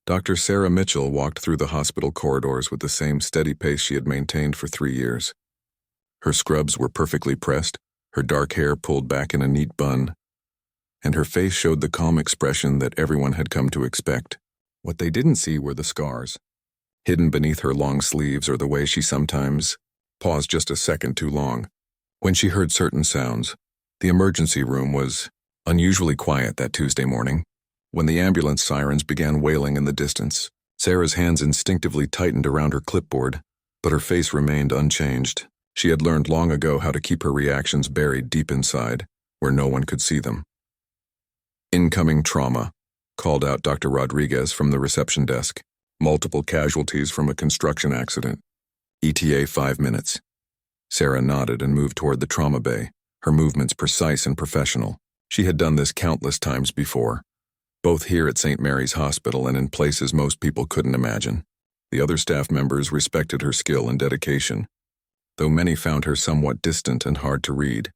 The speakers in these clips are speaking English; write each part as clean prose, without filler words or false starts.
Dr. Sarah Mitchell walked through the hospital corridors with the same steady pace she had maintained for 3 years. Her scrubs were perfectly pressed, her dark hair pulled back in a neat bun, and her face showed the calm expression that everyone had come to expect. What they didn't see were the scars, hidden beneath her long sleeves, or the way she sometimes paused just a second too long when she heard certain sounds. The emergency room was unusually quiet that Tuesday morning. When the ambulance sirens began wailing in the distance, Sarah's hands instinctively tightened around her clipboard, but her face remained unchanged. She had learned long ago how to keep her reactions buried deep inside, where no one could see them. "Incoming trauma," called out Dr. Rodriguez from the reception desk. "Multiple casualties from a construction accident. ETA 5 minutes." Sarah nodded and moved toward the trauma bay, her movements precise and professional. She had done this countless times before, both here at St. Mary's Hospital and in places most people couldn't imagine. The other staff members respected her skill and dedication, though many found her somewhat distant and hard to read.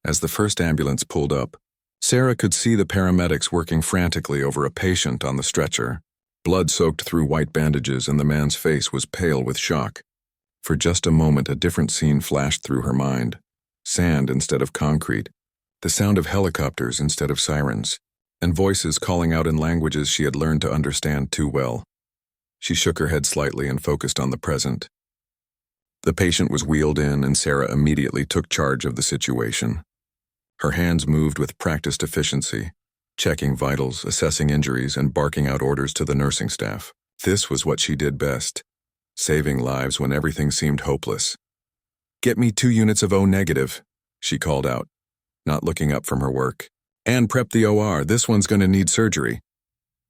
As the first ambulance pulled up, Sarah could see the paramedics working frantically over a patient on the stretcher. Blood soaked through white bandages, and the man's face was pale with shock. For just a moment, a different scene flashed through her mind. Sand instead of concrete, the sound of helicopters instead of sirens, and voices calling out in languages she had learned to understand too well. She shook her head slightly and focused on the present. The patient was wheeled in, and Sarah immediately took charge of the situation. Her hands moved with practiced efficiency, checking vitals, assessing injuries, and barking out orders to the nursing staff. This was what she did best, saving lives when everything seemed hopeless. "Get me 2 units of O negative," she called out, not looking up from her work. "And prep the OR, this one's going to need surgery."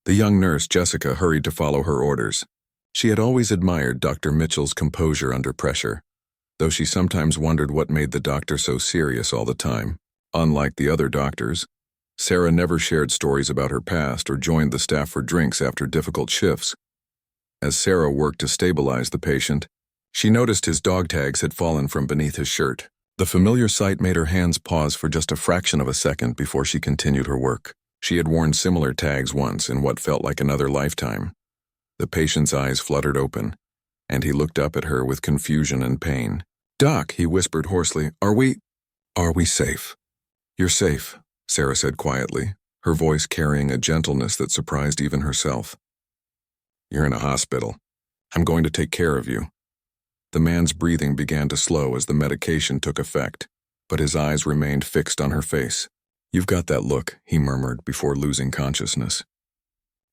The young nurse, Jessica, hurried to follow her orders. She had always admired Dr. Mitchell's composure under pressure, though she sometimes wondered what made the doctor so serious all the time. Unlike the other doctors, Sarah never shared stories about her past or joined the staff for drinks after difficult shifts. As Sarah worked to stabilize the patient, she noticed his dog tags had fallen from beneath his shirt. The familiar sight made her hands pause for just a fraction of a second before she continued her work. She had worn similar tags once in what felt like another lifetime. The patient's eyes fluttered open, and he looked up at her with confusion and pain. "Doc," he whispered hoarsely, Are we safe?" "You're safe," Sarah said quietly, her voice carrying a gentleness that surprised even herself. "You're in a hospital. I'm going to take care of you." The man's breathing began to slow as the medication took effect, but his eyes remained fixed on her face. "You've got that look," he murmured before losing consciousness.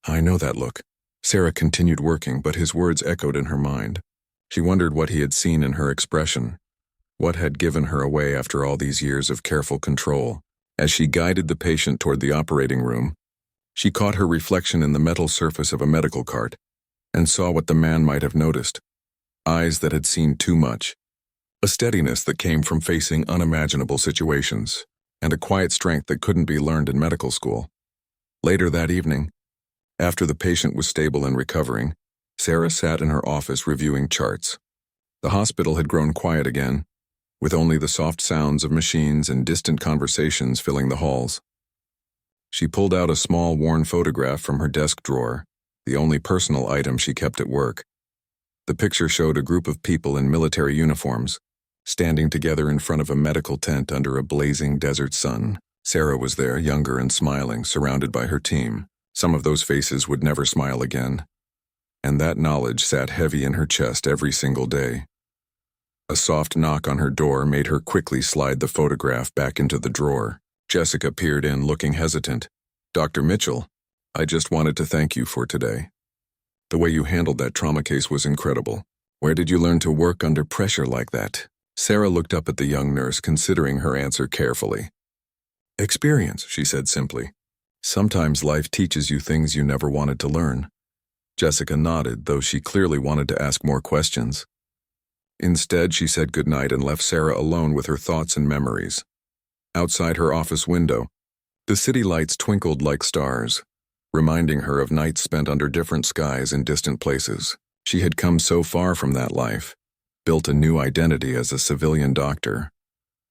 "I know that look." Sarah continued working, but his words echoed in her mind. She wondered what he had seen in her expression, what had given her away after all these years of careful control. As she guided the patient toward the operating room, she caught her reflection in the metal surface of a medical cart and saw what the man might have noticed: eyes that had seen too much, a steadiness that came from facing unimaginable situations, and a quiet strength that couldn't be learned in medical school. Later that evening, after the patient was stable and recovering, Sarah sat in her office reviewing charts. The hospital had grown quiet again, with only the soft sounds of machines and distant conversations filling the halls. She pulled out a small, worn photograph from her desk drawer, the only personal item she kept at work. The picture showed a group of people in military uniforms, standing together in front of a medical tent under a blazing desert sun. Sarah was there, younger and smiling, surrounded by her team. Some of those faces would never smile again, and that knowledge sat heavy in her chest every single day. A soft knock on her door made her quickly slide the photograph back into the drawer. Jessica peered in, looking hesitant. "Dr. Mitchell, I just wanted to thank you for today. The way you handled that trauma case was incredible. Where did you learn to work under pressure like that?" Sarah looked up at the young nurse, considering her answer carefully. "Experience," she said simply. "Sometimes life teaches you things you never wanted to learn." Jessica nodded, though she clearly wanted to ask more questions. Instead, she said goodnight and left Sarah alone with her thoughts and memories. Outside her office window, the city lights twinkled like stars, reminding her of nights spent under different skies in distant places. She had come so far from that life, built a new identity as a civilian doctor,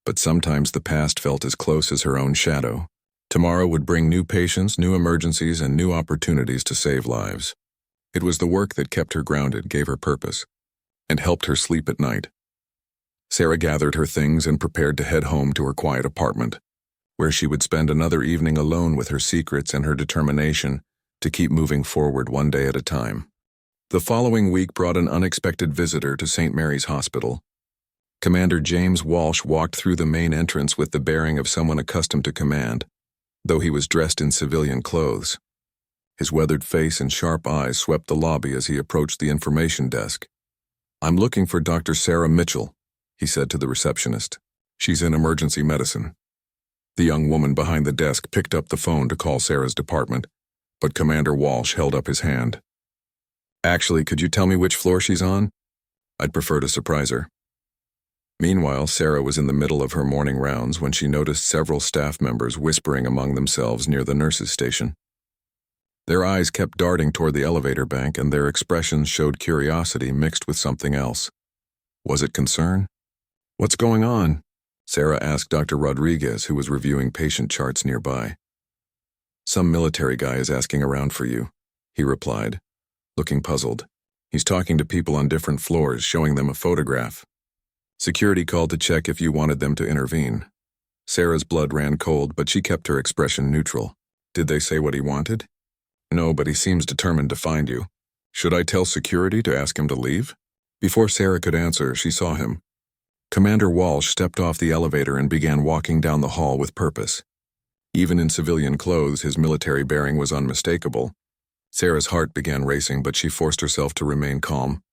but sometimes the past felt as close as her own shadow. Tomorrow would bring new patients, new emergencies, and new opportunities to save lives. It was the work that kept her grounded, gave her purpose, and helped her sleep at night. Sarah gathered her things and prepared to head home to her quiet apartment, where she would spend another evening alone with her secrets and her determination to keep moving forward one day at a time. The following week brought an unexpected visitor to St. Mary's Hospital. Commander James Walsh walked through the main entrance with the bearing of someone accustomed to command, though he was dressed in civilian clothes. His weathered face and sharp eyes swept the lobby as he approached the information desk. "I'm looking for Dr. Sarah Mitchell," he said to the receptionist. "She's in emergency medicine." The young woman behind the desk picked up the phone to call Sarah's department, but Commander Walsh held up his hand. "Actually, could you tell me which floor she's on? I'd prefer to surprise her." Meanwhile, Sarah was in the middle of her morning rounds when she noticed several staff members whispering among themselves near the nurses' station. Their eyes kept darting toward the elevator bank, and their expressions showed curiosity mixed with something else. Was it concern? "What's going on?" Sarah asked Dr. Rodriguez, who was reviewing patient charts nearby. "Some military guy is asking around for you," he replied, looking puzzled. "He's talking to people on different floors, showing them a photograph. Security called to check if you wanted them to intervene." Sarah's blood ran cold, but she kept her expression neutral. "Did they say what he wanted?" "No, but he seems determined to find you. Should I tell security to ask him to leave?" Before Sarah could answer, she saw him. Commander Walsh stepped off the elevator and began walking down the hall with purpose. Even in civilian clothes, his military bearing was unmistakable. Sarah's heart began racing, but she forced herself to remain calm.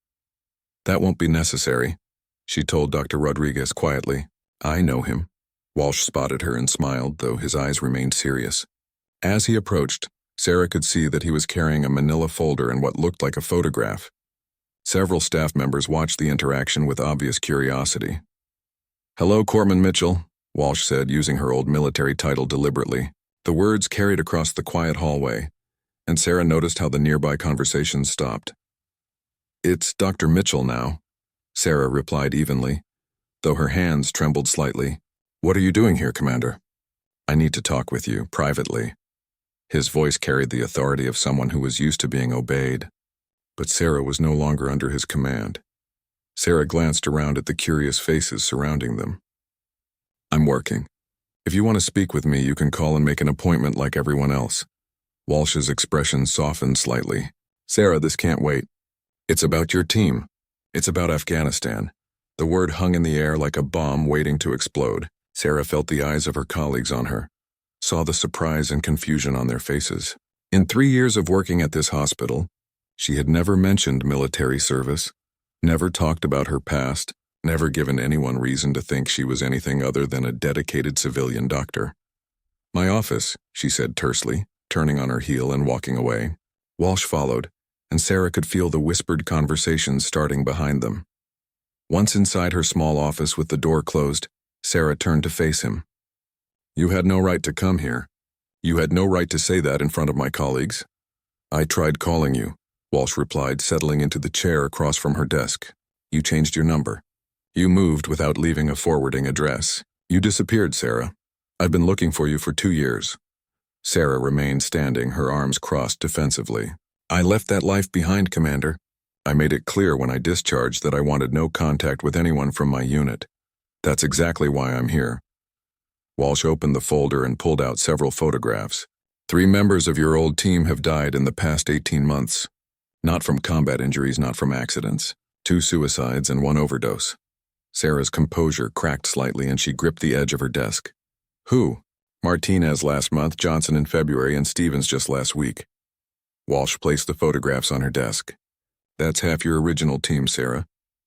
"That won't be necessary," she told Dr. Rodriguez quietly. "I know him." Walsh spotted her and smiled, though his eyes remained serious. As he approached, Sarah could see that he was carrying a manila folder and what looked like a photograph. Several staff members watched the interaction with obvious curiosity. "Hello, Corpsman Mitchell," Walsh said, using her old military title deliberately. The words carried across the quiet hallway, and Sarah noticed how the nearby conversation stopped. "It's Dr. Mitchell now," Sarah replied evenly, though her hands trembled slightly. "What are you doing here, Commander?" "I need to talk with you, privately." His voice carried the authority of someone who was used to being obeyed. But Sarah was no longer under his command. Sarah glanced around at the curious faces surrounding them. "I'm working. If you want to speak with me, you can call and make an appointment like everyone else." Walsh's expression softened slightly. "Sarah, this can't wait. It's about your team. It's about Afghanistan." The word hung in the air like a bomb waiting to explode. Sarah felt the eyes of her colleagues on her, saw the surprise and confusion on their faces. In 3 years of working at this hospital, she had never mentioned military service, never talked about her past, never given anyone reason to think she was anything other than a dedicated civilian doctor. "My office," she said tersely, turning on her heel and walking away. Walsh followed, and Sarah could feel the whispered conversations starting behind them. Once inside her small office with the door closed, Sarah turned to face him. "You had no right to come here. You had no right to say that in front of my colleagues." "I tried calling you," Walsh replied, settling into the chair across from her desk. "You changed your number. You moved without leaving a forwarding address. You disappeared, Sarah. I've been looking for you for 2 years." Sarah remained standing, her arms crossed defensively. "I left that life behind, Commander. I made it clear when I discharged that I wanted no contact with anyone from my unit. That's exactly why I'm here." Walsh opened the folder and pulled out several photographs. "3 members of your old team have died in the past 18 months. Not from combat injuries, not from accidents. 2 suicides and 1 overdose." Sarah's composure cracked slightly and she gripped the edge of her desk. "Who?" "Martinez last month, Johnson in February, and Stevens just last week." Walsh placed the photographs on her desk. "That's half your original team, Sarah.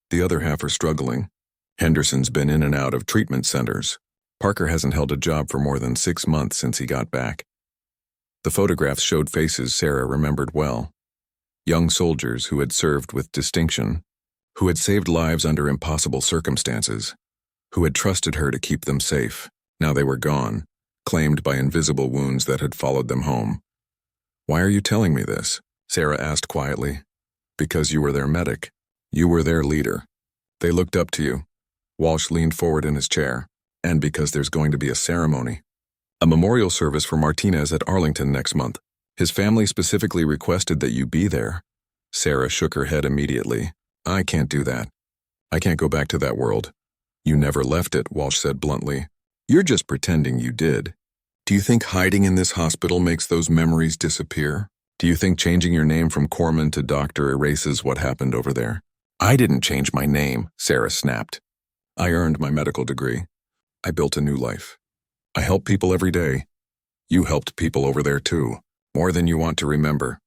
The other half are struggling. Henderson's been in and out of treatment centers. Parker hasn't held a job for more than 6 months since he got back." The photographs showed faces Sarah remembered well. Young soldiers who had served with distinction, who had saved lives under impossible circumstances, who had trusted her to keep them safe. Now they were gone, claimed by invisible wounds that had followed them home. "Why are you telling me this?" Sarah asked quietly. "Because you were their medic. You were their leader. They looked up to you." Walsh leaned forward in his chair. "And because there's going to be a ceremony. A memorial service for Martinez at Arlington next month. His family specifically requested that you be there. Sarah shook her head immediately. I can't do that. I can't go back to that world. You never left it, Walsh said bluntly. You're just pretending you did. Do you think hiding in this hospital makes those memories disappear? Do you think changing your name from Corman to Doctor erases what happened over there? I didn't change my name, Sarah snapped. I earned my medical degree. I built a new life. I help people every day. You helped people over there too, more than you want to remember.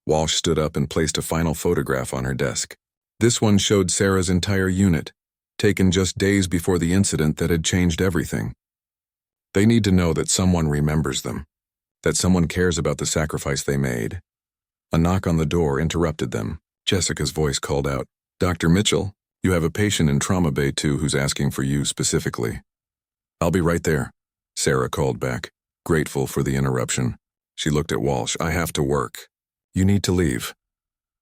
Walsh stood up and placed a final photograph on her desk. This one showed Sarah's entire unit, taken just days before the incident that had changed everything. They need to know that someone remembers them, that someone cares about the sacrifice they made. A knock on the door interrupted them. Jessica's voice called out, Dr. Mitchell, you have a patient in Trauma Bay 2 who's asking for you specifically. I'll be right there, Sarah called back, grateful for the interruption. She looked at Walsh. I have to work. You need to leave.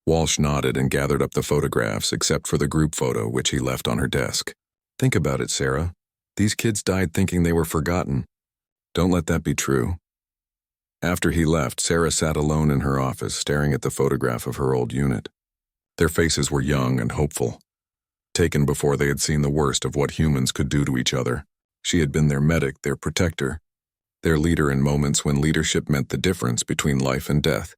Walsh nodded and gathered up the photographs, except for the group photo, which he left on her desk. Think about it, Sarah. These kids died thinking they were forgotten. Don't let that be true. After he left, Sarah sat alone in her office, staring at the photograph of her old unit. Their faces were young and hopeful, taken before they had seen the worst of what humans could do to each other. She had been their medic, their protector, their leader in moments when leadership meant the difference between life and death.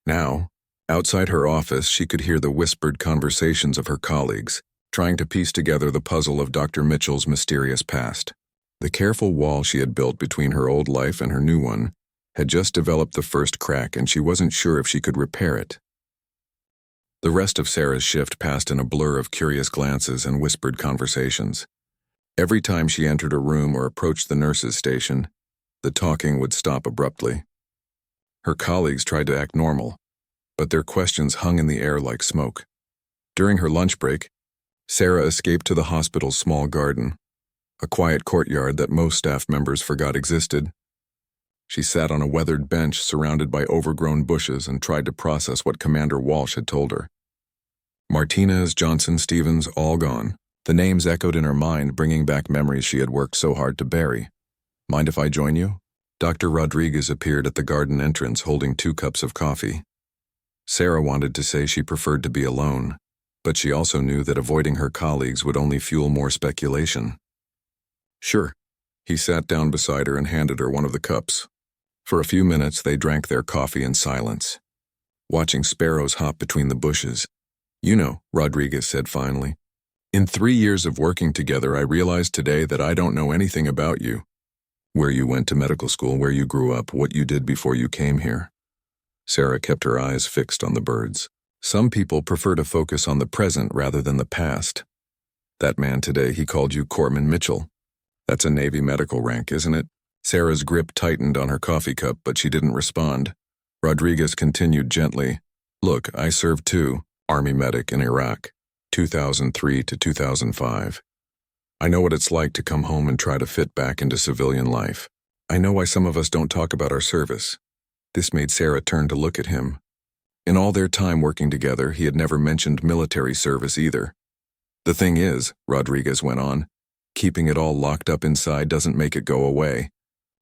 Now, outside her office, she could hear the whispered conversations of her colleagues, trying to piece together the puzzle of Dr. Mitchell's mysterious past. The careful wall she had built between her old life and her new one had just developed the first crack, and she wasn't sure if she could repair it. The rest of Sarah's shift passed in a blur of curious glances and whispered conversations. Every time she entered a room or approached the nurse's station, the talking would stop abruptly. Her colleagues tried to act normal, but their questions hung in the air like smoke. During her lunch break, Sarah escaped to the hospital's small garden, a quiet courtyard that most staff members forgot existed. She sat on a weathered bench surrounded by overgrown bushes and tried to process what Commander Walsh had told her. Martinez, Johnson, Stevens, all gone. The names echoed in her mind, bringing back memories she had worked so hard to bury. Mind if I join you? Dr. Rodriguez appeared at the garden entrance holding 2 cups of coffee. Sarah wanted to say she preferred to be alone, but she also knew that avoiding her colleagues would only fuel more speculation. Sure. He sat down beside her and handed her one of the cups. For a few minutes, they drank their coffee in silence, watching sparrows hop between the bushes. You know, Rodriguez said finally. In 3 years of working together, I realized today that I don't know anything about you. Where you went to medical school, where you grew up, what you did before you came here. Sarah kept her eyes fixed on the birds. Some people prefer to focus on the present rather than the past. That man today, he called you Corman Mitchell. That's a Navy medical rank, isn't it? Sarah's grip tightened on her coffee cup, but she didn't respond. Rodriguez continued gently. Look, I served too, Army medic in Iraq, 2003 to 2005. I know what it's like to come home and try to fit back into civilian life. I know why some of us don't talk about our service. This made Sarah turn to look at him. In all their time working together, he had never mentioned military service either. The thing is, Rodriguez went on, keeping it all locked up inside doesn't make it go away.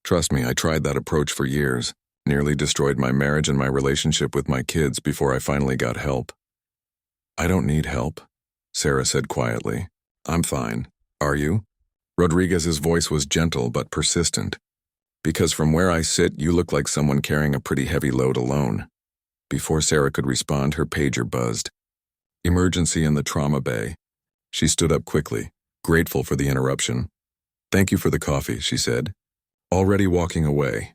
Trust me, I tried that approach for years, nearly destroyed my marriage and my relationship with my kids before I finally got help. I don't need help, Sarah said quietly. I'm fine. Are you? Rodriguez's voice was gentle but persistent. Because from where I sit, you look like someone carrying a pretty heavy load alone. Before Sarah could respond, her pager buzzed. Emergency in the trauma bay. She stood up quickly, grateful for the interruption. Thank you for the coffee, she said, already walking away.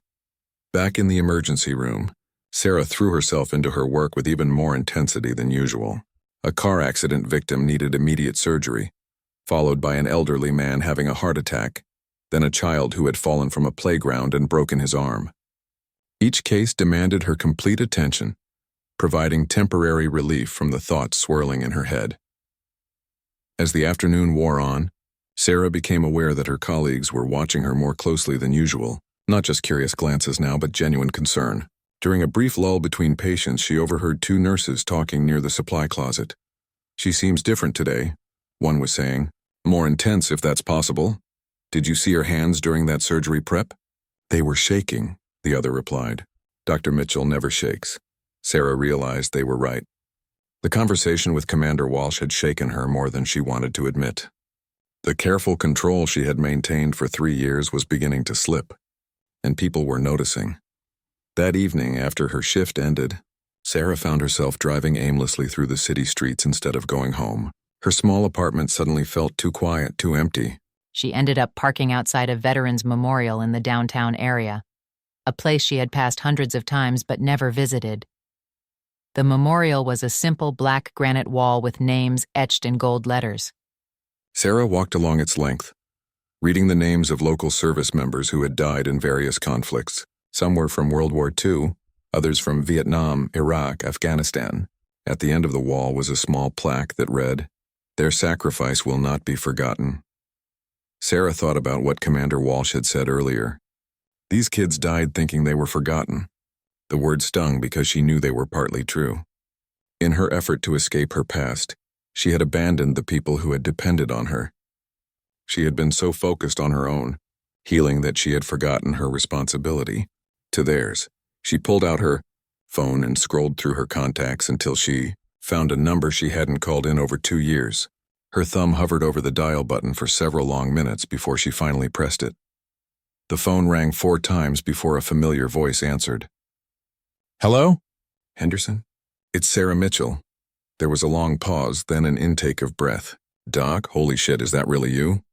Back in the emergency room, Sarah threw herself into her work with even more intensity than usual. A car accident victim needed immediate surgery, followed by an elderly man having a heart attack, then a child who had fallen from a playground and broken his arm. Each case demanded her complete attention, providing temporary relief from the thoughts swirling in her head. As the afternoon wore on, Sarah became aware that her colleagues were watching her more closely than usual, not just curious glances now, but genuine concern. During a brief lull between patients, she overheard 2 nurses talking near the supply closet. She seems different today, one was saying. More intense, if that's possible. Did you see her hands during that surgery prep? They were shaking, the other replied. Dr. Mitchell never shakes. Sarah realized they were right. The conversation with Commander Walsh had shaken her more than she wanted to admit. The careful control she had maintained for 3 years was beginning to slip, and people were noticing. That evening, after her shift ended, Sarah found herself driving aimlessly through the city streets instead of going home. Her small apartment suddenly felt too quiet, too empty. She ended up parking outside a veterans memorial in the downtown area, a place she had passed hundreds of times but never visited. The memorial was a simple black granite wall with names etched in gold letters. Sarah walked along its length, reading the names of local service members who had died in various conflicts. Some were from World War II, others from Vietnam, Iraq, Afghanistan. At the end of the wall was a small plaque that read, "Their sacrifice will not be forgotten." Sarah thought about what Commander Walsh had said earlier. These kids died thinking they were forgotten. The word stung because she knew they were partly true. In her effort to escape her past, she had abandoned the people who had depended on her. She had been so focused on her own healing that she had forgotten her responsibility to theirs. She pulled out her phone and scrolled through her contacts until she found a number she hadn't called in over 2 years. Her thumb hovered over the dial button for several long minutes before she finally pressed it. The phone rang 4 times before a familiar voice answered. "Hello? Henderson? It's Sarah Mitchell." There was a long pause, then an intake of breath. "Doc, holy shit, is that really you?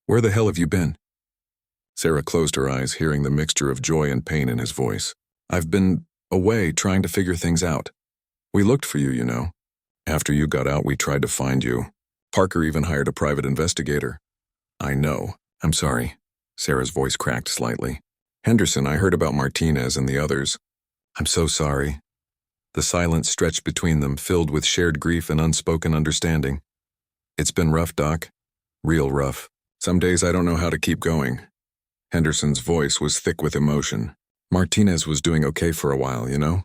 Where the hell have you been?" Sarah closed her eyes, hearing the mixture of joy and pain in his voice. "I've been away trying to figure things out. We looked for you, you know. After you got out, we tried to find you. Parker even hired a private investigator." "I know. I'm sorry." Sarah's voice cracked slightly. "Henderson, I heard about Martinez and the others. I'm so sorry." The silence stretched between them, filled with shared grief and unspoken understanding. "It's been rough, Doc. Real rough. Some days I don't know how to keep going." Henderson's voice was thick with emotion. "Martinez was doing okay for a while, you know?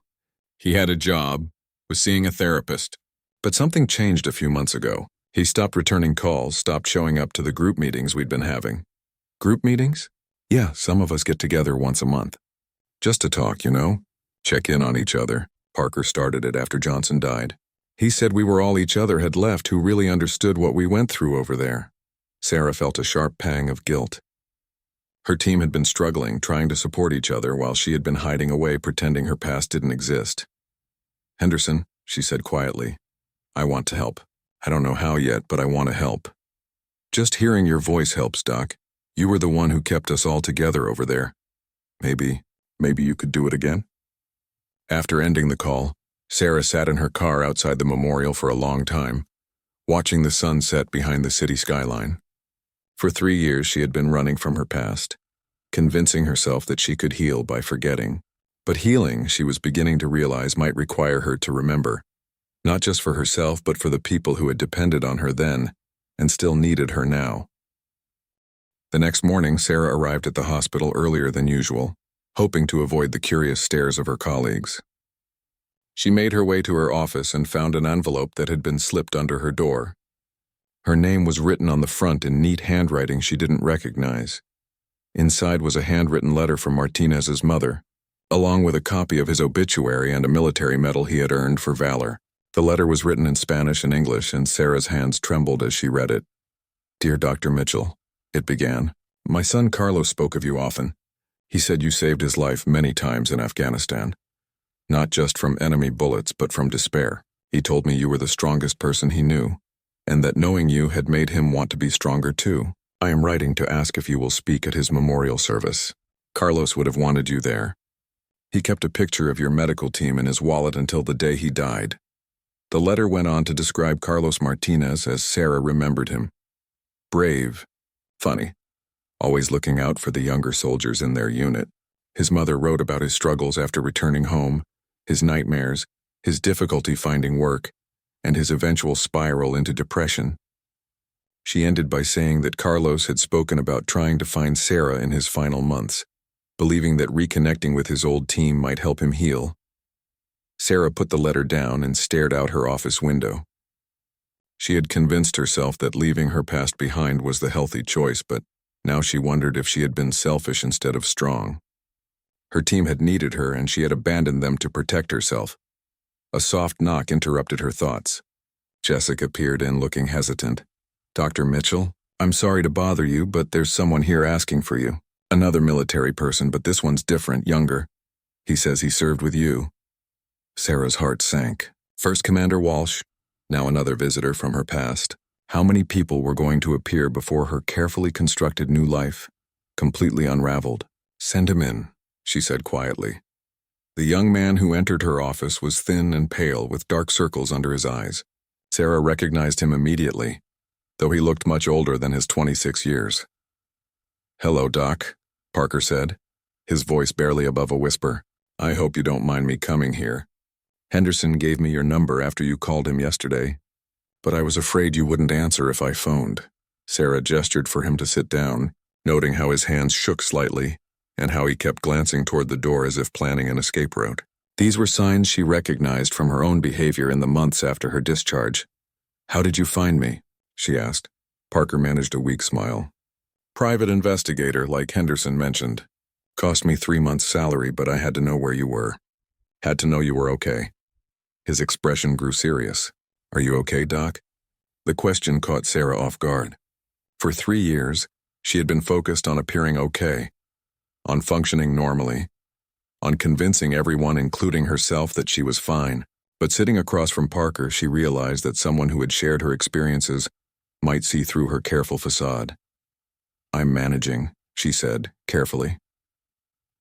He had a job, was seeing a therapist. But something changed a few months ago. He stopped returning calls, stopped showing up to the group meetings we'd been having." "Group meetings?" "Yeah, some of us get together once a month. Just to talk, you know? Check in on each other." Parker started it after Johnson died. "He said we were all each other had left who really understood what we went through over there." Sarah felt a sharp pang of guilt. Her team had been struggling, trying to support each other while she had been hiding away, pretending her past didn't exist. "Henderson," she said quietly, "I want to help. I don't know how yet, but I want to help. Just hearing your voice helps, Doc. You were the one who kept us all together over there. Maybe you could do it again?" After ending the call, Sarah sat in her car outside the memorial for a long time, watching the sun set behind the city skyline. For 3 years she had been running from her past, convincing herself that she could heal by forgetting. But healing, she was beginning to realize, might require her to remember, not just for herself but for the people who had depended on her then and still needed her now. The next morning, Sarah arrived at the hospital earlier than usual, hoping to avoid the curious stares of her colleagues. She made her way to her office and found an envelope that had been slipped under her door. Her name was written on the front in neat handwriting she didn't recognize. Inside was a handwritten letter from Martinez's mother, along with a copy of his obituary and a military medal he had earned for valor. The letter was written in Spanish and English, and Sarah's hands trembled as she read it. "Dear Dr. Mitchell," it began, "my son Carlos spoke of you often. He said you saved his life many times in Afghanistan. Not just from enemy bullets, but from despair. He told me you were the strongest person he knew, and that knowing you had made him want to be stronger too. I am writing to ask if you will speak at his memorial service. Carlos would have wanted you there. He kept a picture of your medical team in his wallet until the day he died." The letter went on to describe Carlos Martinez as Sarah remembered him. Brave, funny, always looking out for the younger soldiers in their unit. His mother wrote about his struggles after returning home, his nightmares, his difficulty finding work, and his eventual spiral into depression. She ended by saying that Carlos had spoken about trying to find Sarah in his final months, believing that reconnecting with his old team might help him heal. Sarah put the letter down and stared out her office window. She had convinced herself that leaving her past behind was the healthy choice, but now she wondered if she had been selfish instead of strong. Her team had needed her, and she had abandoned them to protect herself. A soft knock interrupted her thoughts. Jessica peered in, looking hesitant. "Dr. Mitchell, I'm sorry to bother you, but there's someone here asking for you. Another military person, but this one's different, younger. He says he served with you." Sarah's heart sank. First Commander Walsh, now another visitor from her past. How many people were going to appear before her carefully constructed new life, completely unraveled? "Send him in," she said quietly. The young man who entered her office was thin and pale, with dark circles under his eyes. Sarah recognized him immediately, though he looked much older than his 26 years. "Hello, Doc," Parker said, his voice barely above a whisper. "I hope you don't mind me coming here. Henderson gave me your number after you called him yesterday, but I was afraid you wouldn't answer if I phoned." Sarah gestured for him to sit down, noting how his hands shook slightly and how he kept glancing toward the door as if planning an escape route. These were signs she recognized from her own behavior in the months after her discharge. "How did you find me?" she asked. Parker managed a weak smile. "Private investigator, like Henderson mentioned. Cost me 3 months' salary, but I had to know where you were. Had to know you were okay." His expression grew serious. "Are you okay, Doc?" The question caught Sarah off guard. For 3 years, she had been focused on appearing okay, on functioning normally, on convincing everyone, including herself, that she was fine. But sitting across from Parker, she realized that someone who had shared her experiences might see through her careful facade. "I'm managing," she said, carefully.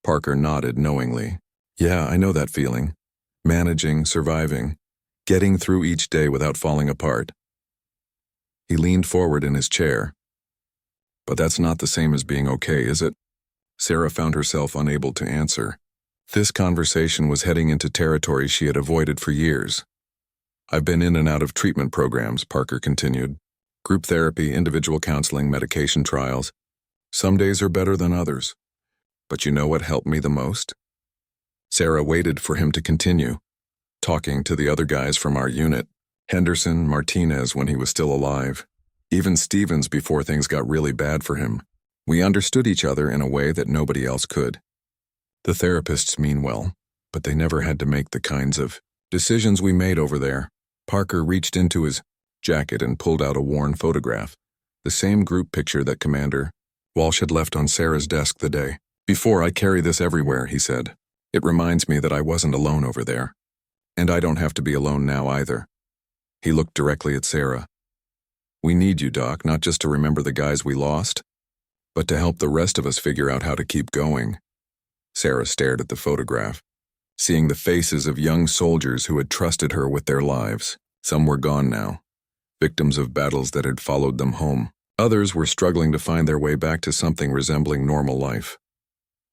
Parker nodded knowingly. "Yeah, I know that feeling. Managing, surviving, getting through each day without falling apart." He leaned forward in his chair. "But that's not the same as being okay, is it?" Sarah found herself unable to answer. This conversation was heading into territory she had avoided for years. "I've been in and out of treatment programs," Parker continued. "Group therapy, individual counseling, medication trials. Some days are better than others. But you know what helped me the most?" Sarah waited for him to continue, talking to the other guys from our unit. Henderson, Martinez when he was still alive. Even Stevens before things got really bad for him. We understood each other in a way that nobody else could. The therapists mean well, but they never had to make the kinds of decisions we made over there. Parker reached into his jacket and pulled out a worn photograph, the same group picture that Commander Walsh had left on Sarah's desk the day before. "I carry this everywhere," he said. "It reminds me that I wasn't alone over there. And I don't have to be alone now either." He looked directly at Sarah. "We need you, Doc, not just to remember the guys we lost, but to help the rest of us figure out how to keep going." Sarah stared at the photograph, seeing the faces of young soldiers who had trusted her with their lives. Some were gone now, victims of battles that had followed them home. Others were struggling to find their way back to something resembling normal life.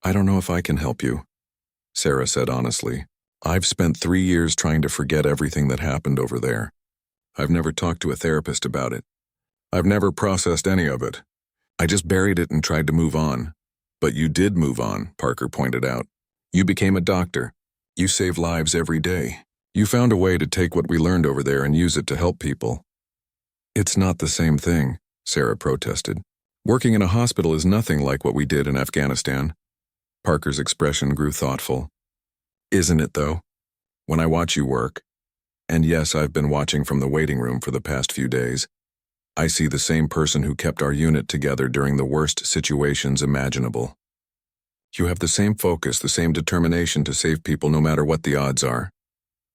"I don't know if I can help you," Sarah said honestly. "I've spent 3 years trying to forget everything that happened over there. I've never talked to a therapist about it. I've never processed any of it. I just buried it and tried to move on." "But you did move on," Parker pointed out. "You became a doctor. You save lives every day. You found a way to take what we learned over there and use it to help people." "It's not the same thing," Sarah protested. "Working in a hospital is nothing like what we did in Afghanistan." Parker's expression grew thoughtful. "Isn't it, though? When I watch you work, and yes, I've been watching from the waiting room for the past few days, I see the same person who kept our unit together during the worst situations imaginable. You have the same focus, the same determination to save people no matter what the odds are."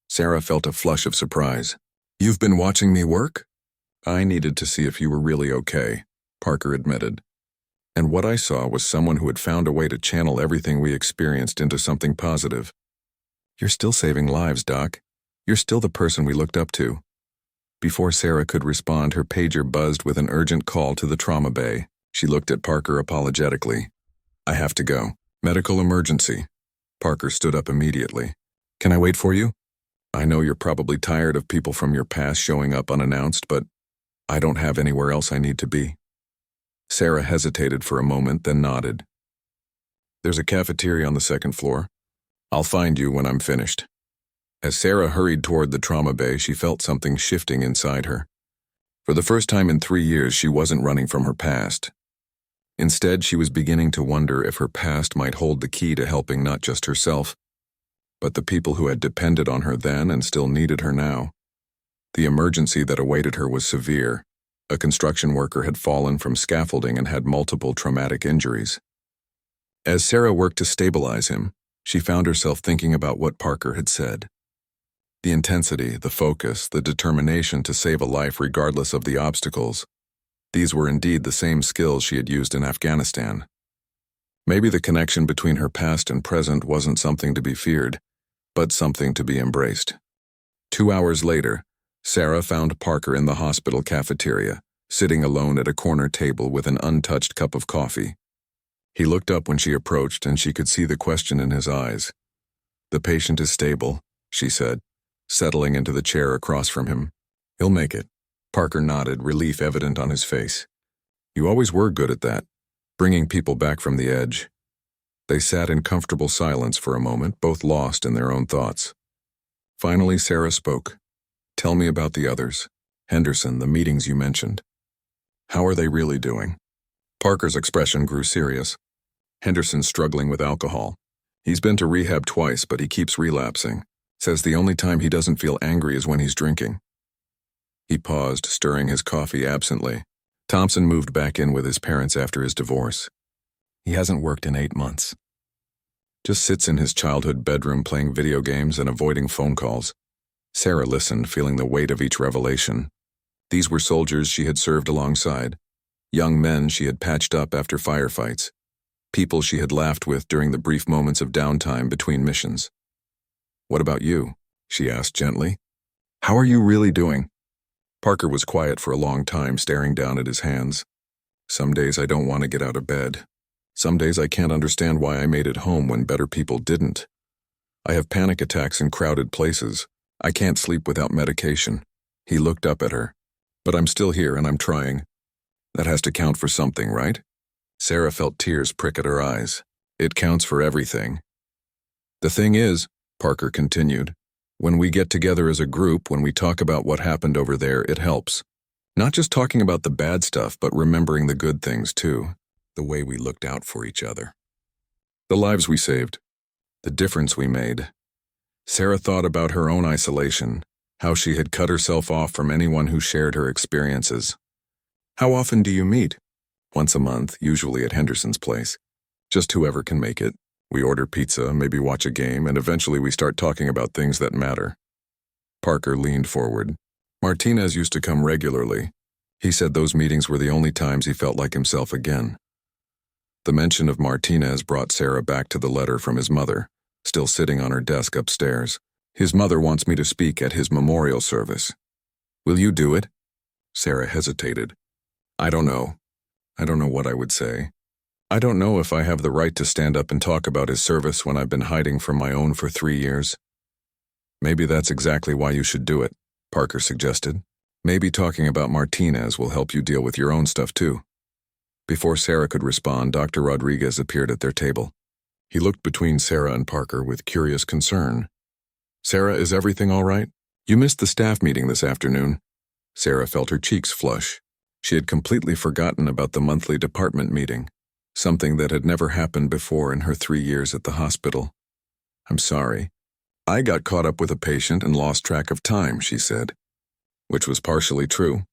Sarah felt a flush of surprise. "You've been watching me work?" "I needed to see if you were really okay," Parker admitted. "And what I saw was someone who had found a way to channel everything we experienced into something positive." "You're still saving lives, Doc. You're still the person we looked up to." Before Sarah could respond, her pager buzzed with an urgent call to the trauma bay. She looked at Parker apologetically. "I have to go. Medical emergency." Parker stood up immediately. "Can I wait for you? I know you're probably tired of people from your past showing up unannounced, but I don't have anywhere else I need to be." Sarah hesitated for a moment, then nodded. "There's a cafeteria on the 2nd floor. I'll find you when I'm finished." As Sarah hurried toward the trauma bay, she felt something shifting inside her. For the first time in 3 years, she wasn't running from her past. Instead, she was beginning to wonder if her past might hold the key to helping not just herself, but the people who had depended on her then and still needed her now. The emergency that awaited her was severe. A construction worker had fallen from scaffolding and had multiple traumatic injuries. As Sarah worked to stabilize him, she found herself thinking about what Parker had said. The intensity, the focus, the determination to save a life regardless of the obstacles. These were indeed the same skills she had used in Afghanistan. Maybe the connection between her past and present wasn't something to be feared, but something to be embraced. 2 hours later, Sarah found Parker in the hospital cafeteria, sitting alone at a corner table with an untouched cup of coffee. He looked up when she approached, and she could see the question in his eyes. "The patient is stable," she said, settling into the chair across from him. "He'll make it." Parker nodded, relief evident on his face. "You always were good at that, bringing people back from the edge." They sat in comfortable silence for a moment, both lost in their own thoughts. Finally, Sarah spoke. "Tell me about the others. Henderson, the meetings you mentioned. How are they really doing?" Parker's expression grew serious. "Henderson's struggling with alcohol. He's been to rehab twice, but he keeps relapsing. Says the only time he doesn't feel angry is when he's drinking." He paused, stirring his coffee absently. Thompson moved back in with his parents after his divorce. He hasn't worked in 8 months. Just sits in his childhood bedroom playing video games and avoiding phone calls. Sarah listened, feeling the weight of each revelation. These were soldiers she had served alongside, young men she had patched up after firefights, people she had laughed with during the brief moments of downtime between missions. "What about you?" she asked gently. "How are you really doing?" Parker was quiet for a long time, staring down at his hands. "Some days I don't want to get out of bed. Some days I can't understand why I made it home when better people didn't. I have panic attacks in crowded places. I can't sleep without medication." He looked up at her. "But I'm still here and I'm trying. That has to count for something, right?" Sarah felt tears prick at her eyes. "It counts for everything." "The thing is," Parker continued, "when we get together as a group, when we talk about what happened over there, it helps. Not just talking about the bad stuff, but remembering the good things too. The way we looked out for each other. The lives we saved. The difference we made." Sarah thought about her own isolation, how she had cut herself off from anyone who shared her experiences. "How often do you meet?" "Once a month, usually at Henderson's place. Just whoever can make it. We order pizza, maybe watch a game, and eventually we start talking about things that matter." Parker leaned forward. "Martinez used to come regularly. He said those meetings were the only times he felt like himself again." The mention of Martinez brought Sarah back to the letter from his mother, still sitting on her desk upstairs. "His mother wants me to speak at his memorial service. Will you do it?" Sarah hesitated. "I don't know. I don't know what I would say. I don't know if I have the right to stand up and talk about his service when I've been hiding from my own for 3 years." "Maybe that's exactly why you should do it," Parker suggested. "Maybe talking about Martinez will help you deal with your own stuff too." Before Sarah could respond, Dr. Rodriguez appeared at their table. He looked between Sarah and Parker with curious concern. "Sarah, is everything all right? You missed the staff meeting this afternoon." Sarah felt her cheeks flush. She had completely forgotten about the monthly department meeting, something that had never happened before in her 3 years at the hospital. "I'm sorry. I got caught up with a patient and lost track of time," she said. Which was partially true.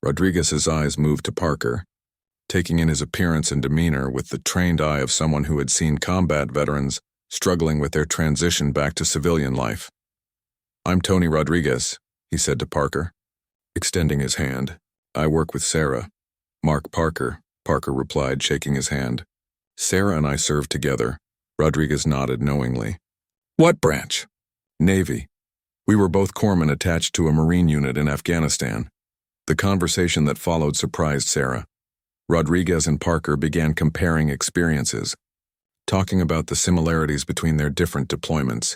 Rodriguez's eyes moved to Parker, taking in his appearance and demeanor with the trained eye of someone who had seen combat veterans struggling with their transition back to civilian life. "I'm Tony Rodriguez," he said to Parker, extending his hand. "I work with Sarah." "Mark Parker," Parker replied, shaking his hand. "Sarah and I served together." Rodriguez nodded knowingly. "What branch?" "Navy. We were both corpsmen attached to a Marine unit in Afghanistan." The conversation that followed surprised Sarah. Rodriguez and Parker began comparing experiences, talking about the similarities between their different deployments,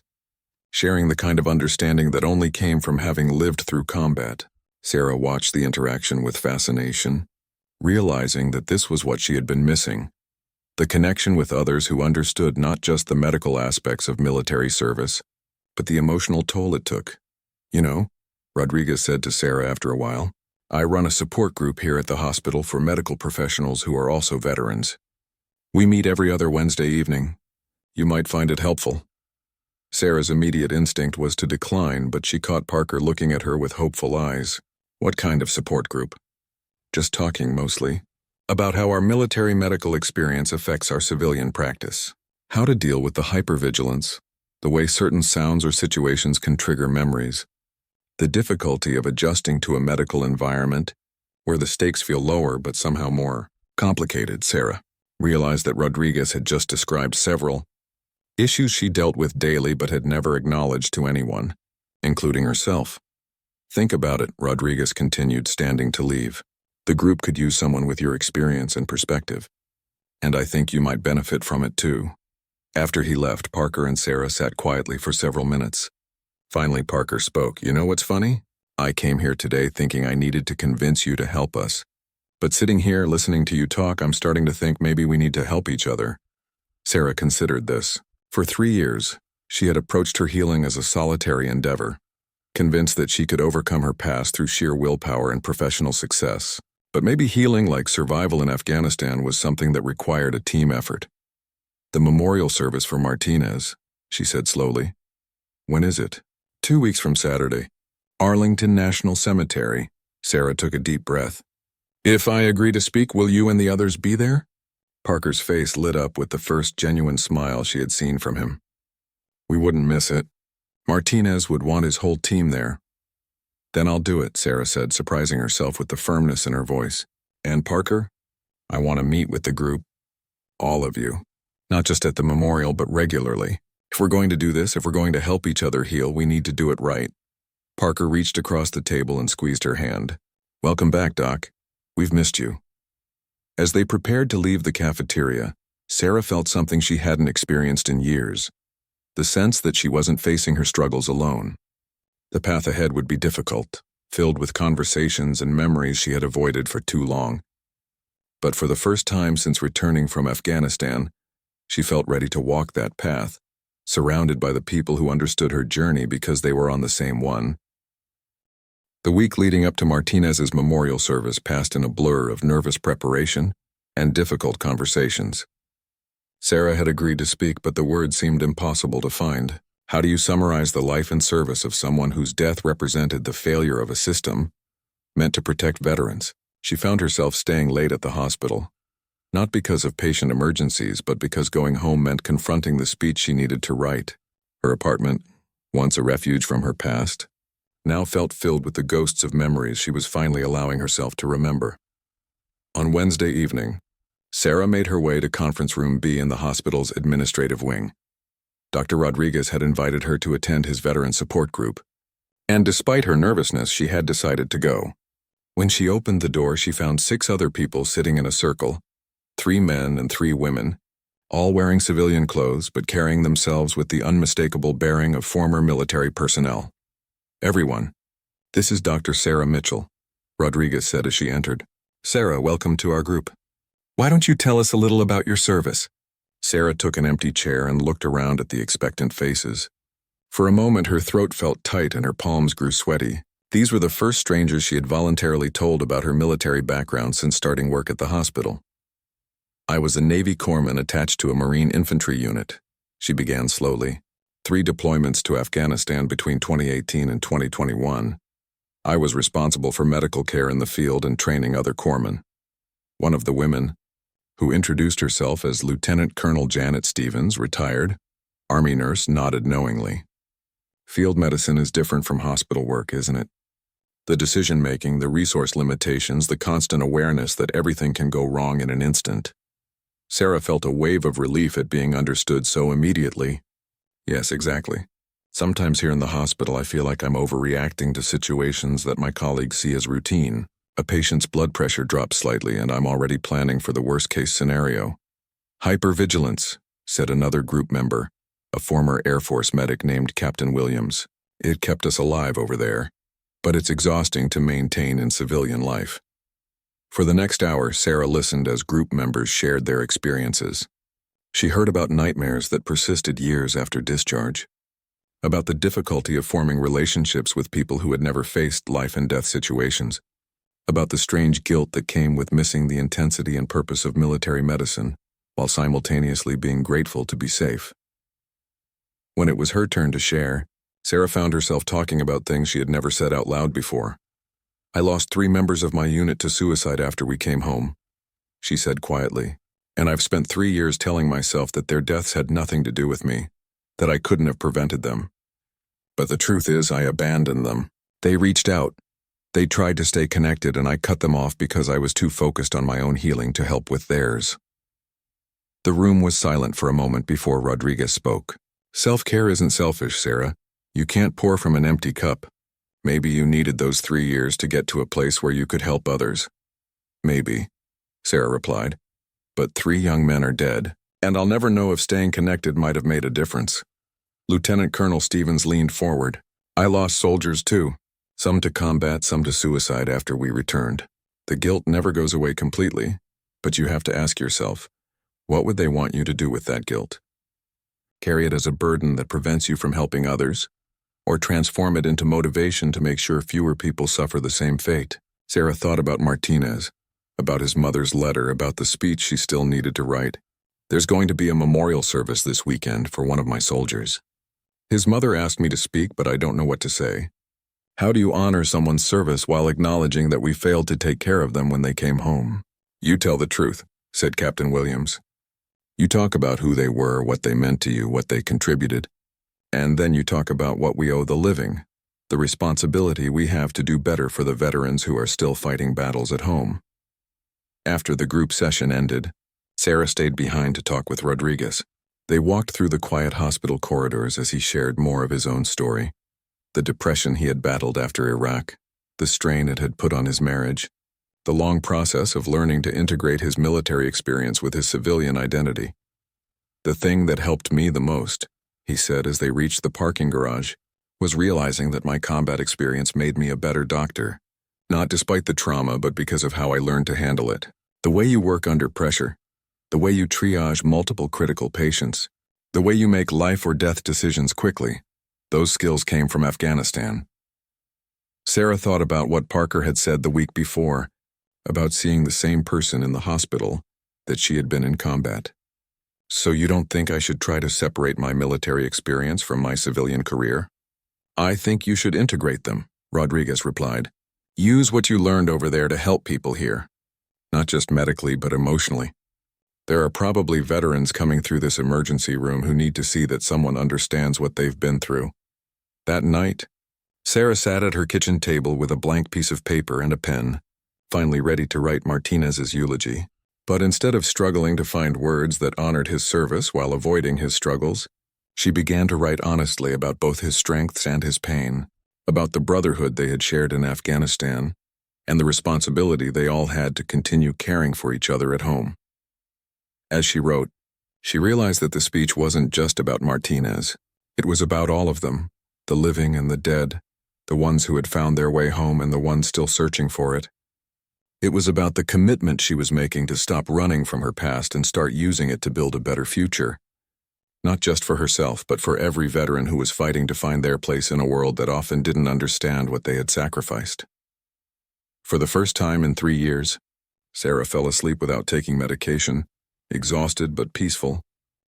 sharing the kind of understanding that only came from having lived through combat. Sarah watched the interaction with fascination, realizing that this was what she had been missing. The connection with others who understood not just the medical aspects of military service, but the emotional toll it took. "You know," Rodriguez said to Sarah after a while, "I run a support group here at the hospital for medical professionals who are also veterans. We meet every other Wednesday evening. You might find it helpful." Sarah's immediate instinct was to decline, but she caught Parker looking at her with hopeful eyes. What kind of support group? Just talking, mostly. About how our military medical experience affects our civilian practice. How to deal with the hypervigilance, the way certain sounds or situations can trigger memories. The difficulty of adjusting to a medical environment where the stakes feel lower but somehow more complicated. Sarah realized that Rodriguez had just described several issues she dealt with daily but had never acknowledged to anyone, including herself. Think about it, Rodriguez continued, standing to leave. The group could use someone with your experience and perspective. And I think you might benefit from it too. After he left, Parker and Sarah sat quietly for several minutes. Finally, Parker spoke. You know what's funny? I came here today thinking I needed to convince you to help us. But sitting here listening to you talk, I'm starting to think maybe we need to help each other. Sarah considered this. For 3 years, she had approached her healing as a solitary endeavor, convinced that she could overcome her past through sheer willpower and professional success. But maybe healing, like survival in Afghanistan, was something that required a team effort. The memorial service for Martinez, she said slowly. When is it? 2 weeks from Saturday. Arlington National Cemetery. Sarah took a deep breath. If I agree to speak, will you and the others be there? Parker's face lit up with the first genuine smile she had seen from him. We wouldn't miss it. Martinez would want his whole team there. Then I'll do it, Sarah said, surprising herself with the firmness in her voice. And Parker, I want to meet with the group. All of you. Not just at the memorial, but regularly. If we're going to do this, if we're going to help each other heal, we need to do it right. Parker reached across the table and squeezed her hand. Welcome back, Doc. We've missed you. As they prepared to leave the cafeteria, Sarah felt something she hadn't experienced in years. The sense that she wasn't facing her struggles alone. The path ahead would be difficult, filled with conversations and memories she had avoided for too long. But for the first time since returning from Afghanistan, she felt ready to walk that path, surrounded by the people who understood her journey because they were on the same one. The week leading up to Martinez's memorial service passed in a blur of nervous preparation and difficult conversations. Sarah had agreed to speak, but the words seemed impossible to find. How do you summarize the life and service of someone whose death represented the failure of a system meant to protect veterans? She found herself staying late at the hospital, not because of patient emergencies, but because going home meant confronting the speech she needed to write. Her apartment, once a refuge from her past, now felt filled with the ghosts of memories she was finally allowing herself to remember. On Wednesday evening, Sarah made her way to Conference Room B in the hospital's administrative wing. Dr. Rodriguez had invited her to attend his veteran support group, and despite her nervousness, she had decided to go. When she opened the door, she found 6 other people sitting in a circle, 3 men and 3 women, all wearing civilian clothes but carrying themselves with the unmistakable bearing of former military personnel. Everyone, this is Dr. Sarah Mitchell, Rodriguez said as she entered. Sarah, welcome to our group. Why don't you tell us a little about your service? Sarah took an empty chair and looked around at the expectant faces. For a moment, her throat felt tight and her palms grew sweaty. These were the first strangers she had voluntarily told about her military background since starting work at the hospital. I was a Navy corpsman attached to a Marine infantry unit, she began slowly. 3 deployments to Afghanistan between 2018 and 2021. I was responsible for medical care in the field and training other corpsmen. One of the women, who introduced herself as Lieutenant Colonel Janet Stevens, retired, Army nurse, nodded knowingly. Field medicine is different from hospital work, isn't it? The decision-making, the resource limitations, the constant awareness that everything can go wrong in an instant. Sarah felt a wave of relief at being understood so immediately. Yes, exactly. Sometimes here in the hospital I feel like I'm overreacting to situations that my colleagues see as routine. A patient's blood pressure drops slightly and I'm already planning for the worst-case scenario. Hypervigilance, said another group member, a former Air Force medic named Captain Williams. It kept us alive over there, but it's exhausting to maintain in civilian life. For the next hour, Sarah listened as group members shared their experiences. She heard about nightmares that persisted years after discharge, about the difficulty of forming relationships with people who had never faced life-and-death situations, about the strange guilt that came with missing the intensity and purpose of military medicine, while simultaneously being grateful to be safe. When it was her turn to share, Sarah found herself talking about things she had never said out loud before. "I lost 3 members of my unit to suicide after we came home," she said quietly, "and I've spent 3 years telling myself that their deaths had nothing to do with me, that I couldn't have prevented them. But the truth is, I abandoned them. They reached out. They tried to stay connected, and I cut them off because I was too focused on my own healing to help with theirs." The room was silent for a moment before Rodriguez spoke. "Self-care isn't selfish, Sarah. You can't pour from an empty cup. Maybe you needed those 3 years to get to a place where you could help others." "Maybe," Sarah replied. "But 3 young men are dead, and I'll never know if staying connected might have made a difference." Lieutenant Colonel Stevens leaned forward. "I lost soldiers too. Some to combat, some to suicide after we returned. The guilt never goes away completely, but you have to ask yourself, what would they want you to do with that guilt? Carry it as a burden that prevents you from helping others, or transform it into motivation to make sure fewer people suffer the same fate?" Sarah thought about Martinez, about his mother's letter, about the speech she still needed to write. "There's going to be a memorial service this weekend for one of my soldiers. His mother asked me to speak, but I don't know what to say. How do you honor someone's service while acknowledging that we failed to take care of them when they came home?" "You tell the truth," said Captain Williams. "You talk about who they were, what they meant to you, what they contributed, and then you talk about what we owe the living, the responsibility we have to do better for the veterans who are still fighting battles at home." After the group session ended, Sarah stayed behind to talk with Rodriguez. They walked through the quiet hospital corridors as he shared more of his own story. The depression he had battled after Iraq, the strain it had put on his marriage, the long process of learning to integrate his military experience with his civilian identity. "The thing that helped me the most," he said as they reached the parking garage, "was realizing that my combat experience made me a better doctor. Not despite the trauma, but because of how I learned to handle it. The way you work under pressure, the way you triage multiple critical patients, the way you make life or death decisions quickly, those skills came from Afghanistan." Sarah thought about what Parker had said the week before, about seeing the same person in the hospital that she had been in combat. "So you don't think I should try to separate my military experience from my civilian career?" "I think you should integrate them," Rodriguez replied. "Use what you learned over there to help people here, not just medically but emotionally. There are probably veterans coming through this emergency room who need to see that someone understands what they've been through." That night, Sarah sat at her kitchen table with a blank piece of paper and a pen, finally ready to write Martinez's eulogy. But instead of struggling to find words that honored his service while avoiding his struggles, she began to write honestly about both his strengths and his pain, about the brotherhood they had shared in Afghanistan, and the responsibility they all had to continue caring for each other at home. As she wrote, she realized that the speech wasn't just about Martinez. It was about all of them, the living and the dead, the ones who had found their way home and the ones still searching for it. It was about the commitment she was making to stop running from her past and start using it to build a better future. Not just for herself, but for every veteran who was fighting to find their place in a world that often didn't understand what they had sacrificed. For the first time in 3 years, Sarah fell asleep without taking medication, exhausted but peaceful,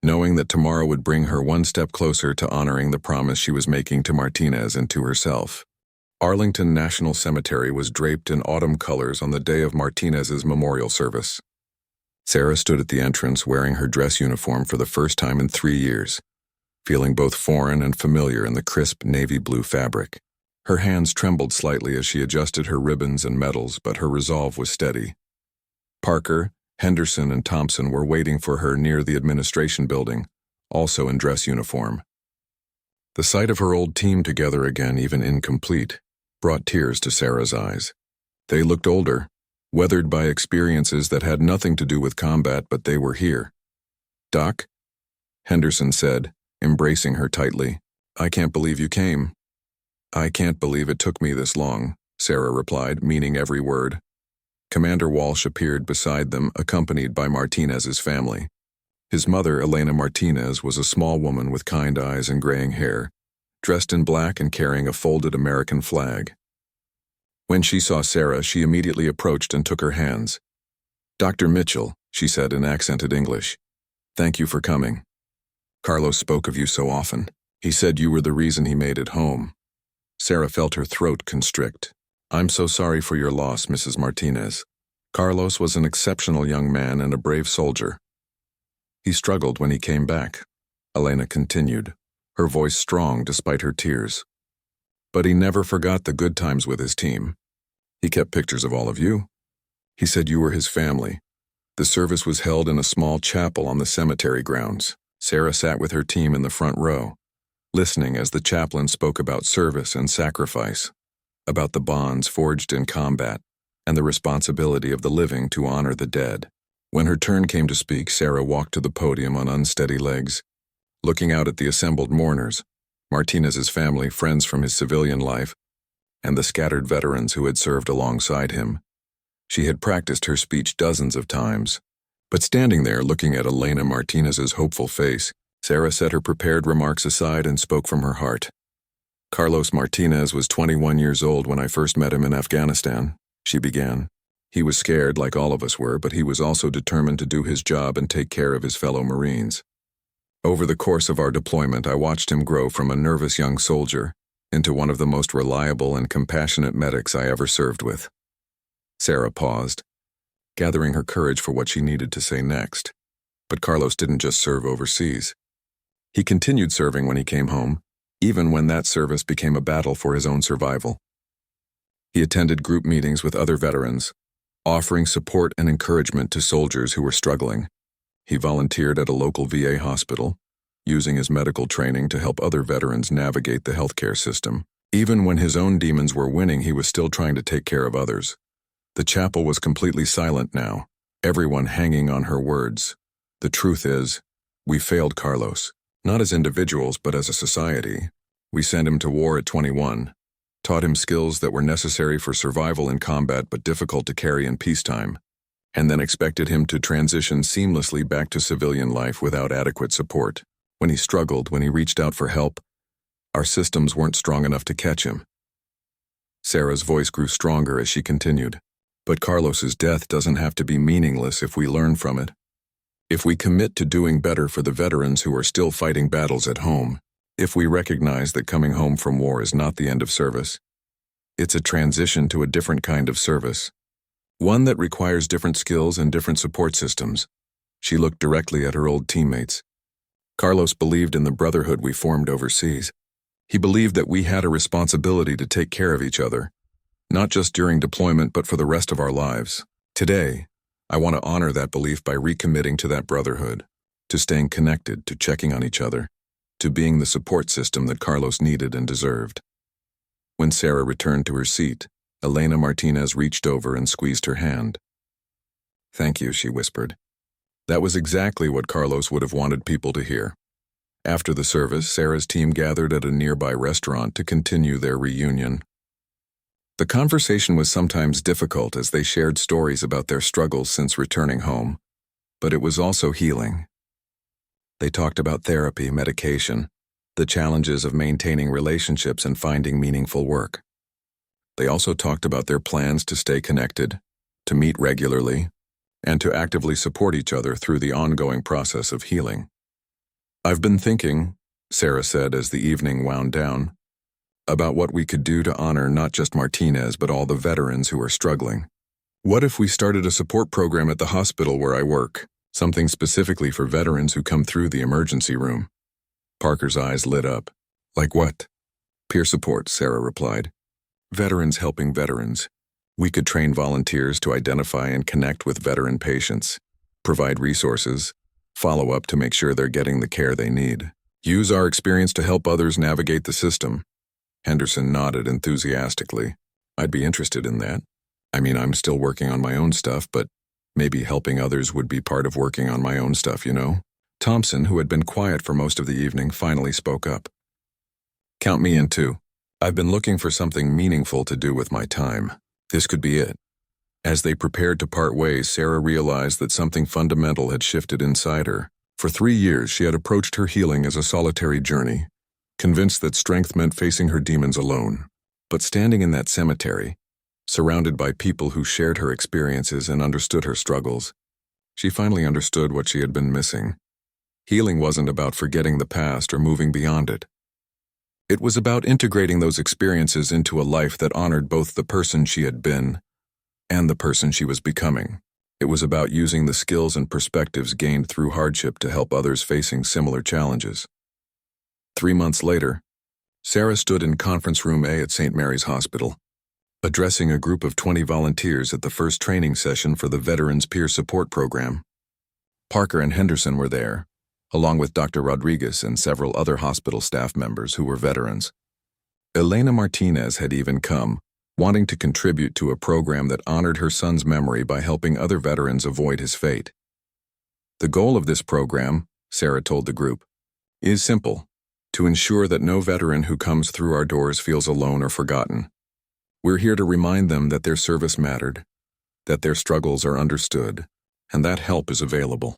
knowing that tomorrow would bring her one step closer to honoring the promise she was making to Martinez and to herself. Arlington National Cemetery was draped in autumn colors on the day of Martinez's memorial service. Sarah stood at the entrance wearing her dress uniform for the first time in 3 years, feeling both foreign and familiar in the crisp navy blue fabric. Her hands trembled slightly as she adjusted her ribbons and medals, but her resolve was steady. Parker, Henderson, and Thompson were waiting for her near the administration building, also in dress uniform. The sight of her old team together again, even incomplete, brought tears to Sarah's eyes. They looked older, weathered by experiences that had nothing to do with combat, but they were here. "Doc?" Henderson said, embracing her tightly. "I can't believe you came." "I can't believe it took me this long," Sarah replied, meaning every word. Commander Walsh appeared beside them, accompanied by Martinez's family. His mother, Elena Martinez, was a small woman with kind eyes and graying hair, dressed in black and carrying a folded American flag. When she saw Sarah, she immediately approached and took her hands. "Dr. Mitchell," she said in accented English, "thank you for coming. Carlos spoke of you so often." He said you were the reason he made it home. Sarah felt her throat constrict. I'm so sorry for your loss, Mrs. Martinez. Carlos was an exceptional young man and a brave soldier. He struggled when he came back, Elena continued, her voice strong despite her tears. But he never forgot the good times with his team. He kept pictures of all of you. He said you were his family. The service was held in a small chapel on the cemetery grounds. Sarah sat with her team in the front row, listening as the chaplain spoke about service and sacrifice, about the bonds forged in combat, and the responsibility of the living to honor the dead. When her turn came to speak, Sarah walked to the podium on unsteady legs, looking out at the assembled mourners, Martinez's family, friends from his civilian life, and the scattered veterans who had served alongside him. She had practiced her speech dozens of times, but standing there looking at Elena Martinez's hopeful face, Sarah set her prepared remarks aside and spoke from her heart. Carlos Martinez was 21 years old when I first met him in Afghanistan, she began. He was scared like all of us were, but he was also determined to do his job and take care of his fellow Marines. Over the course of our deployment, I watched him grow from a nervous young soldier into one of the most reliable and compassionate medics I ever served with. Sarah paused, gathering her courage for what she needed to say next. But Carlos didn't just serve overseas. He continued serving when he came home, even when that service became a battle for his own survival. He attended group meetings with other veterans, offering support and encouragement to soldiers who were struggling. He volunteered at a local VA hospital, using his medical training to help other veterans navigate the healthcare system. Even when his own demons were winning, he was still trying to take care of others. The chapel was completely silent now, everyone hanging on her words. The truth is, we failed Carlos, not as individuals but as a society. We sent him to war at 21, taught him skills that were necessary for survival in combat but difficult to carry in peacetime, and then expected him to transition seamlessly back to civilian life without adequate support. When he struggled, when he reached out for help, our systems weren't strong enough to catch him. Sarah's voice grew stronger as she continued. But Carlos's death doesn't have to be meaningless if we learn from it. If we commit to doing better for the veterans who are still fighting battles at home, if we recognize that coming home from war is not the end of service, it's a transition to a different kind of service, one that requires different skills and different support systems. She looked directly at her old teammates. Carlos believed in the brotherhood we formed overseas. He believed that we had a responsibility to take care of each other, not just during deployment but for the rest of our lives. Today, I want to honor that belief by recommitting to that brotherhood, to staying connected, to checking on each other, to being the support system that Carlos needed and deserved. When Sarah returned to her seat, Elena Martinez reached over and squeezed her hand. "Thank you," she whispered. That was exactly what Carlos would have wanted people to hear. After the service, Sarah's team gathered at a nearby restaurant to continue their reunion. The conversation was sometimes difficult as they shared stories about their struggles since returning home, but it was also healing. They talked about therapy, medication, the challenges of maintaining relationships and finding meaningful work. They also talked about their plans to stay connected, to meet regularly, and to actively support each other through the ongoing process of healing. "I've been thinking," Sarah said as the evening wound down, "about what we could do to honor not just Martinez but all the veterans who are struggling. What if we started a support program at the hospital where I work, something specifically for veterans who come through the emergency room?" Parker's eyes lit up. "Like what?" "Peer support," Sarah replied. "Veterans helping veterans. We could train volunteers to identify and connect with veteran patients, provide resources, follow up to make sure they're getting the care they need. Use our experience to help others navigate the system." Henderson nodded enthusiastically. "I'd be interested in that. I mean, I'm still working on my own stuff, but maybe helping others would be part of working on my own stuff, you know?" Thompson, who had been quiet for most of the evening, finally spoke up. "Count me in too. I've been looking for something meaningful to do with my time. This could be it." As they prepared to part ways, Sarah realized that something fundamental had shifted inside her. For 3 years, she had approached her healing as a solitary journey, convinced that strength meant facing her demons alone. But standing in that cemetery, surrounded by people who shared her experiences and understood her struggles, she finally understood what she had been missing. Healing wasn't about forgetting the past or moving beyond it. It was about integrating those experiences into a life that honored both the person she had been and the person she was becoming. It was about using the skills and perspectives gained through hardship to help others facing similar challenges. 3 months later, Sarah stood in Conference Room A at St. Mary's Hospital, addressing a group of 20 volunteers at the first training session for the Veterans Peer Support Program. Parker and Henderson were there, along with Dr. Rodriguez and several other hospital staff members who were veterans. Elena Martinez had even come, wanting to contribute to a program that honored her son's memory by helping other veterans avoid his fate. The goal of this program, Sarah told the group, is simple: to ensure that no veteran who comes through our doors feels alone or forgotten. We're here to remind them that their service mattered, that their struggles are understood, and that help is available.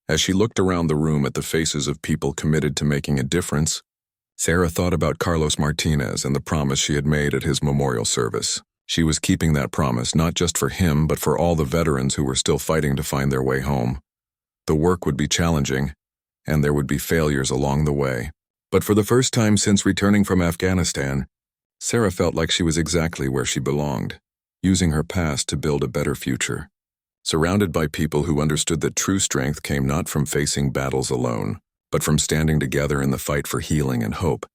As she looked around the room at the faces of people committed to making a difference, Sarah thought about Carlos Martinez and the promise she had made at his memorial service. She was keeping that promise not just for him but for all the veterans who were still fighting to find their way home. The work would be challenging, and there would be failures along the way. But for the first time since returning from Afghanistan, Sarah felt like she was exactly where she belonged, using her past to build a better future. Surrounded by people who understood that true strength came not from facing battles alone, but from standing together in the fight for healing and hope.